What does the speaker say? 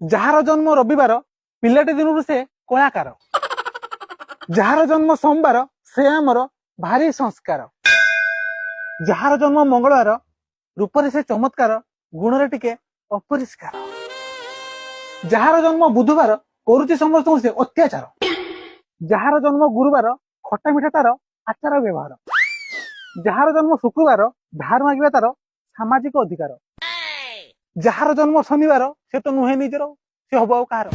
ଯାହାର ଜନ୍ମ ରବିବାର ପିଲାଟି ଦିନରୁ ସେ କଳାକାର। ଯାହାର ଜନ୍ମ ସୋମବାର ସେ ଆମର ଭାରି ସଂସ୍କାର। ଯାହାର ଜନ୍ମ ମଙ୍ଗଳବାର ରୂପରେ ସେ ଚମତ୍କାର, ଗୁଣରେ ଟିକେ ଅପରିଷ୍କାର। ଯାହାର ଜନ୍ମ ବୁଧବାର କରୁଛି ସମସ୍ତଙ୍କୁ ସେ ଅତ୍ୟାଚାର। ଯାହାର ଜନ୍ମ ଗୁରୁବାର ଖଟା ମିଠା ତାର ଆଚାର ବ୍ୟବହାର। ଯାହାର ଜନ୍ମ ଶୁକ୍ରବାର ଧାର ମାଗିବା ତାର ସାମାଜିକ ଅଧିକାର। ଯାହାର ଜନ୍ମ ଶନିବାର ସେ ତ ନୁହେଁ ନିଜର, ସେ ହବ ଆଉ କାହାର।